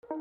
Hey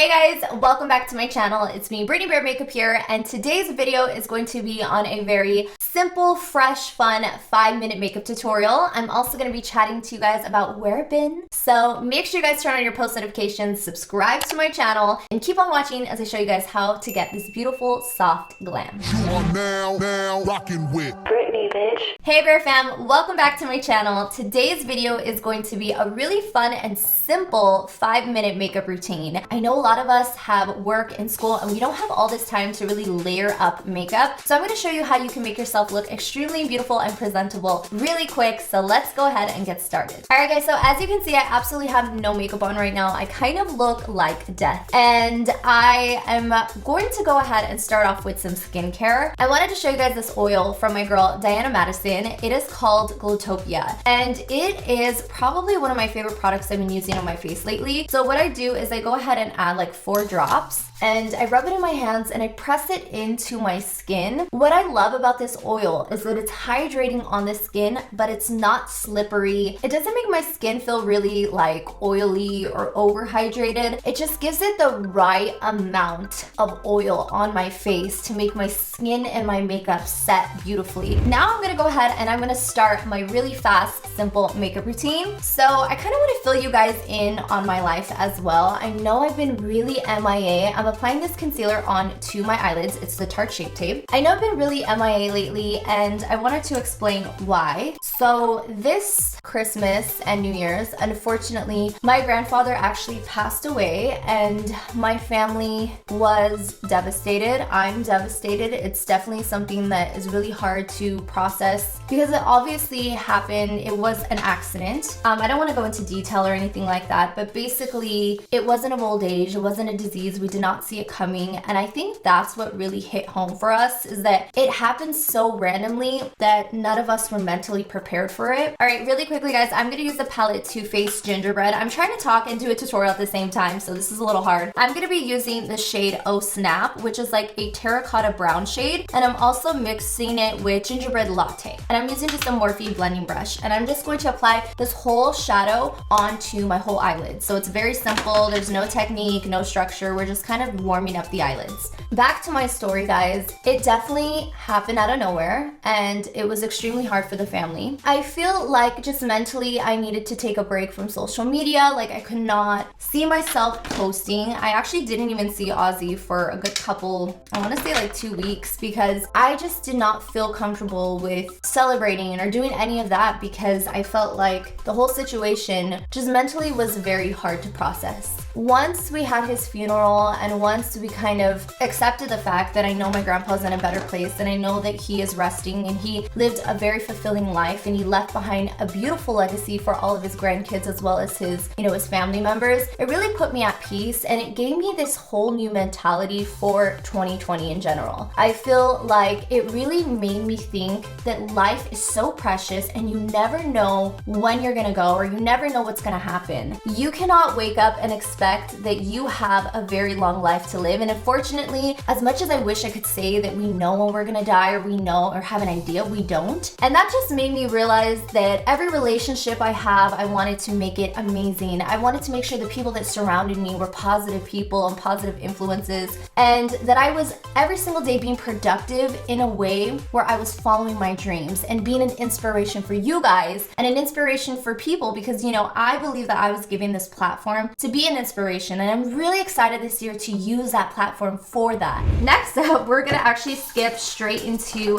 guys, welcome back to my channel. It's me, BrittanyBearMakeup here, and today's video is going to be on a very simple, fresh, fun 5-minute makeup tutorial. I'm also going to be chatting to you guys about where I've been. So make sure you guys turn on your post notifications, subscribe to my channel, and keep on watching as I show you guys how to get this beautiful, soft glam. You are now rocking with Brittany, bitch. Hey Bear fam, welcome back to my channel. Today's video is going to be a really fun and simple 5-minute makeup routine. I know a lot of us have work and school and we don't have all this time to really layer up makeup. So I'm going to show you how you can make yourself look extremely beautiful and presentable really quick. So let's go ahead and get started. Alright guys, so as you can see, I absolutely have no makeup on right now. I kind of look like death. And I am going to go ahead and start off with some skincare. I wanted to show you guys this oil from my girl, Diana Madison. It is called Glowtopia. And it is probably one of my favorite products I've been using on my face lately. So what I do is I go ahead and add like 4 drops and I rub it in my hands and I press it into my skin. What I love about this oil is that it's hydrating on the skin, but it's not slippery. It doesn't make my skin feel really like oily or overhydrated. It just gives it the right amount of oil on my face to make my skin and my makeup set beautifully. Now I'm gonna go ahead and I'm gonna start my really fast, simple makeup routine. So I kind of want to fill you guys in on my life as well. I know I've been really MIA. I'm applying this concealer onto my eyelids. It's the Tarte Shape Tape. I know I've been really MIA lately and I wanted to explain why. So this Christmas and New Year's, unfortunately, my grandfather actually passed away and my family was devastated. I'm devastated. It's definitely something that is really hard to process because it obviously happened. It was an accident. I don't want to go into detail or anything like that, but basically it wasn't of old age. It wasn't a disease. We did not see it coming. And I think that's what really hit home for us is that it happened so randomly that none of us were mentally prepared for it. All right, really quickly guys, I'm going to use the palette Too Faced Gingerbread. I'm trying to talk and do a tutorial at the same time, so this is a little hard. I'm going to be using the shade Oh Snap, which is like a terracotta brown shade. And I'm also mixing it with Gingerbread Latte. And I'm using just a Morphe blending brush. And I'm just going to apply this whole shadow onto my whole eyelid. So it's very simple. There's no technique, no structure. We're just kind of warming up the eyelids. Back to my story, guys. It definitely happened out of nowhere and it was extremely hard for the family. I feel like just mentally I needed to take a break from social media. Like I could not see myself posting. I actually didn't even see Ozzy for a good couple, I want to say like 2 weeks, because I just did not feel comfortable with celebrating or doing any of that because I felt like the whole situation just mentally was very hard to process. Once we had his funeral and once we kind of accepted the fact that I know my grandpa's in a better place and I know that he is resting and he lived a very fulfilling life and he left behind a beautiful legacy for all of his grandkids as well as his, his family members, it really put me at peace and it gave me this whole new mentality for 2020 in general. I feel like it really made me think that life is so precious and you never know when you're gonna go or you never know what's gonna happen. You cannot wake up and expect that you have a very long life to live. And unfortunately, as much as I wish I could say that we know when we're gonna die or we know or have an idea, we don't. And that just made me realize that every relationship I have, I wanted to make it amazing. I wanted to make sure the people that surrounded me were positive people and positive influences, and that I was every single day being productive in a way where I was following my dreams and being an inspiration for you guys and an inspiration for people because, I believe that I was given this platform to be an inspiration and I'm really excited this year to use that platform for that. Next up, we're gonna actually skip straight into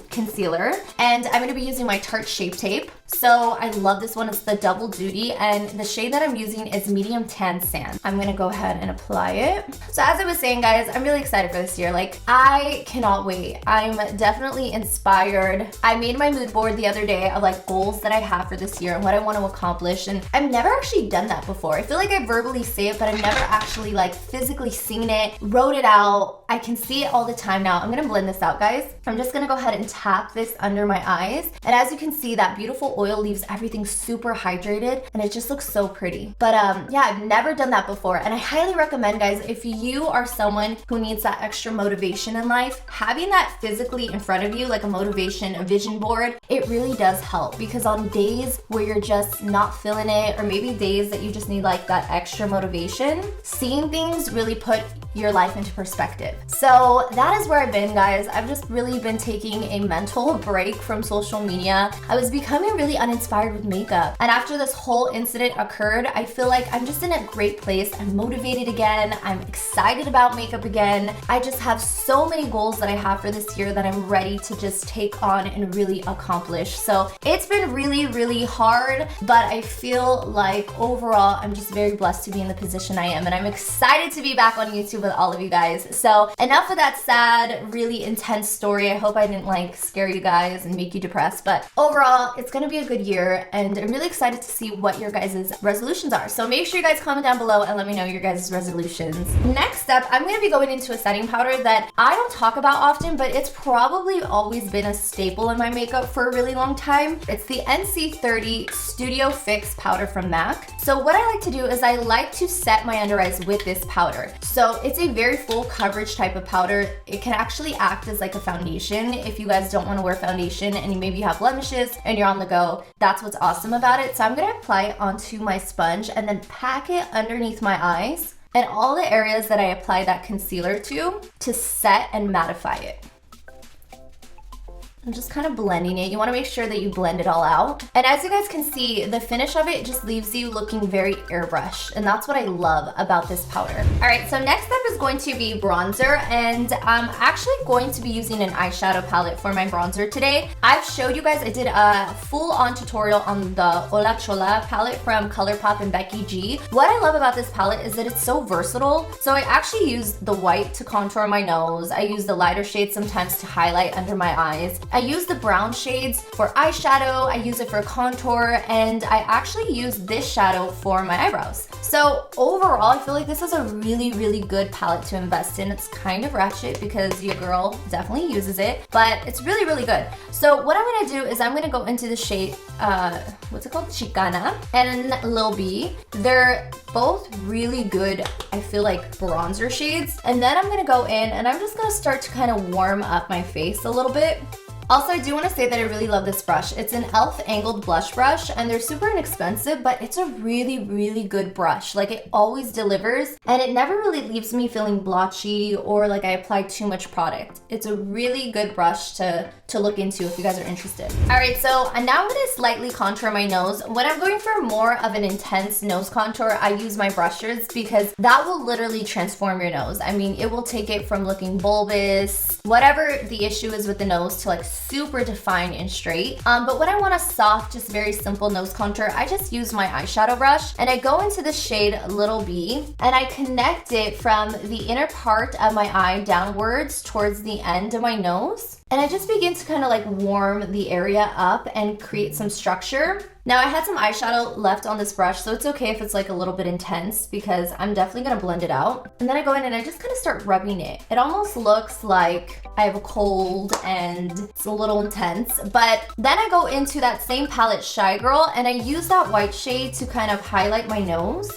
concealer and I'm gonna be using my Tarte Shape Tape. So I love this one. It's the Double Duty and the shade that I'm using is Medium Tan Sand. I'm gonna go ahead and apply it. So as I was saying, guys, I'm really excited for this year. Like, I cannot wait. I'm definitely inspired. I made my mood board the other day of like goals that I have for this year and what I want to accomplish, and I've never actually done that before. I feel like I verbally say it, but I've never actually like physically seen it, wrote it out. I can see it all the time now. I'm gonna blend this out, guys. I'm just gonna go ahead and tap this under my eyes. And as you can see, that beautiful oil leaves everything super hydrated and it just looks so pretty. But yeah, I've never done that before. And I highly recommend, guys, if you are someone who needs that extra motivation in life, having that physically in front of you, like a motivation, a vision board, it really does help. Because on days where you're just not feeling it, or maybe days that you just need like that extra motivation, seeing things really put your life into perspective. So that is where I've been, guys. I've just really been taking a mental break from social media. I was becoming really uninspired with makeup. And after this whole incident occurred, I feel like I'm just in a great place. I'm motivated again. I'm excited about makeup again. I just have so many goals that I have for this year that I'm ready to just take on and really accomplish. So it's been really, really hard, but I feel like overall, I'm just very blessed to be in the position I am. And I'm excited to be back on YouTube with all of you guys. So enough of that sad, really intense story. I hope I didn't like scare you guys and make you depressed, but overall, it's gonna be a good year and I'm really excited to see what your guys' resolutions are. So make sure you guys comment down below and let me know your guys' resolutions. Next up, I'm gonna be going into a setting powder that I don't talk about often, but it's probably always been a staple in my makeup for a really long time. It's the NC30 Studio Fix powder from MAC. So what I like to do is I like to set my under eyes with this powder. So it's a very full coverage type of powder. It can actually act as like a foundation if you guys don't want to wear foundation and maybe you have blemishes and you're on the go. That's what's awesome about it. So I'm gonna apply it onto my sponge and then pack it underneath my eyes and all the areas that I apply that concealer to set and mattify it. I'm just kind of blending it. You want to make sure that you blend it all out. And as you guys can see, the finish of it just leaves you looking very airbrushed. And that's what I love about this powder. All right, so next up is going to be bronzer. And I'm actually going to be using an eyeshadow palette for my bronzer today. I've showed you guys, I did a full-on tutorial on the Hola Chola palette from ColourPop and Becky G. What I love about this palette is that it's so versatile. So I actually use the white to contour my nose. I use the lighter shades sometimes to highlight under my eyes. I use the brown shades for eyeshadow, I use it for contour, and I actually use this shadow for my eyebrows. So overall, I feel like this is a really, really good palette to invest in. It's kind of ratchet because your girl definitely uses it, but it's really, really good. So what I'm gonna do is I'm gonna go into the shade, what's it called? Chicana and Lil B. They're both really good, I feel like, bronzer shades. And then I'm gonna go in and I'm just gonna start to kind of warm up my face a little bit. Also, I do want to say that I really love this brush. It's an e.l.f. angled blush brush and they're super inexpensive, but it's a really, really good brush. Like, it always delivers and it never really leaves me feeling blotchy or like I applied too much product. It's a really good brush to look into if you guys are interested. All right, so now I'm gonna slightly contour my nose. When I'm going for more of an intense nose contour, I use my brushes because that will literally transform your nose. I mean, it will take it from looking bulbous, whatever the issue is with the nose, to like super defined and straight. But when I want a soft, just very simple nose contour, I just use my eyeshadow brush and I go into the shade Little B and I connect it from the inner part of my eye downwards towards the end of my nose. And I just begin to kind of like warm the area up and create some structure. Now I had some eyeshadow left on this brush, so it's okay if it's like a little bit intense because I'm definitely gonna blend it out. And then I go in and I just kind of start rubbing it. It almost looks like I have a cold and it's a little intense, but then I go into that same palette, Shy Girl, and I use that white shade to kind of highlight my nose.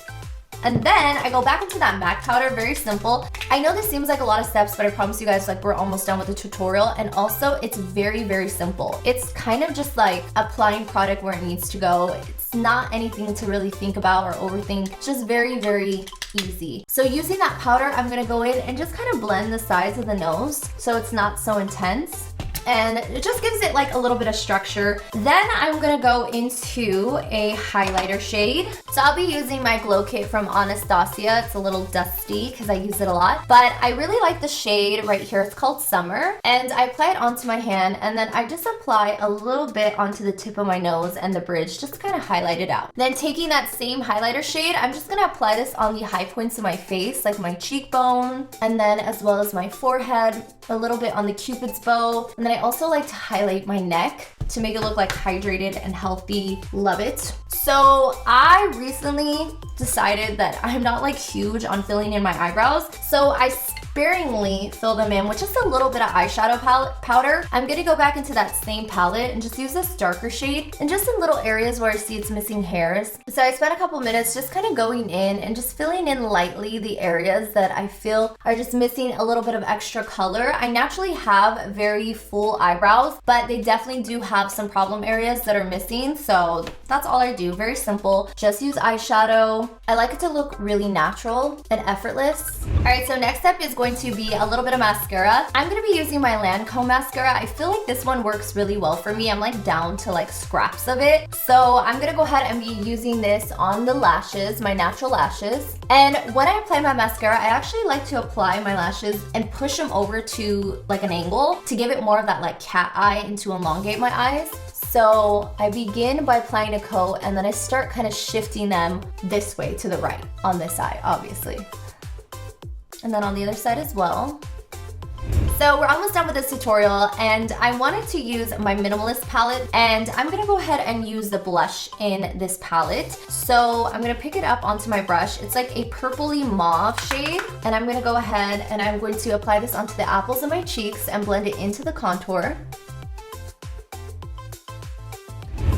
And then I go back into that MAC powder, very simple. I know this seems like a lot of steps, but I promise you guys, like, we're almost done with the tutorial. And also, it's very, very simple. It's kind of just like applying product where it needs to go. It's not anything to really think about or overthink. It's just very, very easy. So using that powder, I'm gonna go in and just kind of blend the sides of the nose so it's not so intense. And it just gives it like a little bit of structure. Then I'm gonna go into a highlighter shade. So I'll be using my glow kit from Anastasia. It's a little dusty because I use it a lot, but I really like the shade right here. It's called Summer. And I apply it onto my hand and then I just apply a little bit onto the tip of my nose and the bridge just to kind of highlight it out. Then taking that same highlighter shade, I'm just gonna apply this on the high points of my face, like my cheekbone, and then as well as my forehead, a little bit on the Cupid's bow. And then I also like to highlight my neck to make it look like hydrated and healthy. Love it. So I recently decided that I'm not like huge on filling in my eyebrows. So I sparingly fill them in with just a little bit of eyeshadow powder. I'm gonna go back into that same palette and just use this darker shade and just in little areas where I see it's missing hairs. So I spent a couple minutes just kind of going in and just filling in lightly the areas that I feel are just missing a little bit of extra color. I naturally have very full eyebrows, but they definitely do have some problem areas that are missing. So that's all I do. Very simple. Just use eyeshadow. I like it to look really natural and effortless. All right, so next up is going to be a little bit of mascara. I'm gonna be using my LANCOME mascara. I feel like this one works really well for me. I'm like down to like scraps of it. So I'm gonna go ahead and be using this on the lashes, my natural lashes. And when I apply my mascara, I actually like to apply my lashes and push them over to like an angle to give it more of that like cat eye and to elongate my eyes. So I begin by applying a coat and then I start kind of shifting them this way to the right on this eye, obviously. And then on the other side as well. So we're almost done with this tutorial and I wanted to use my Minimalist palette and I'm gonna go ahead and use the blush in this palette. So I'm gonna pick it up onto my brush. It's like a purpley mauve shade and I'm gonna go ahead and I'm going to apply this onto the apples of my cheeks and blend it into the contour.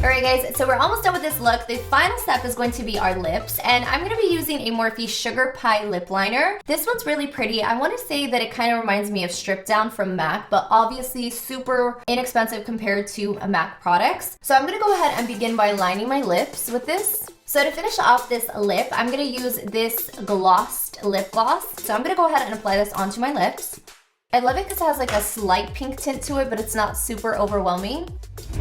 Alright guys, so we're almost done with this look. The final step is going to be our lips, and I'm going to be using a Morphe Sugar Pie lip liner. This one's really pretty. I want to say that it kind of reminds me of Strip Down from MAC, but obviously super inexpensive compared to MAC products. So I'm going to go ahead and begin by lining my lips with this. So to finish off this lip, I'm going to use this glossed lip gloss. So I'm going to go ahead and apply this onto my lips. I love it because it has like a slight pink tint to it, but it's not super overwhelming.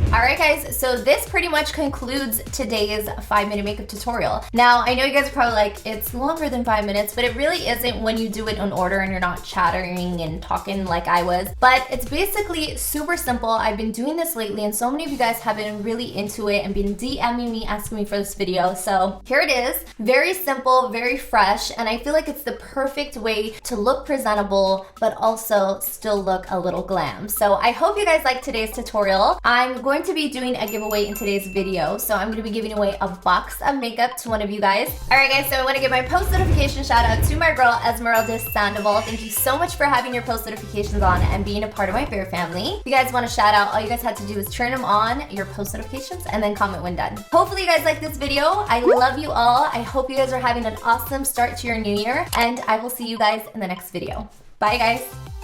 Alright guys, so this pretty much concludes today's 5-minute makeup tutorial. Now, I know you guys are probably like, it's longer than 5 minutes, but it really isn't when you do it in order and you're not chattering and talking like I was. But it's basically super simple. I've been doing this lately and so many of you guys have been really into it and been DMing me, asking me for this video. So here it is. Very simple, very fresh, and I feel like it's the perfect way to look presentable, but also still look a little glam. So I hope you guys liked today's tutorial. I'm going to be doing a giveaway in today's video. So I'm going to be giving away a box of makeup to one of you guys. Alright guys, so I want to give my post notification shout out to my girl Esmeralda Sandoval. Thank you so much for having your post notifications on and being a part of my Bear family. If you guys want a shout out, all you guys had to do is turn them on, your post notifications, and then comment when done. Hopefully you guys like this video. I love you all. I hope you guys are having an awesome start to your new year, and I will see you guys in the next video. Bye guys.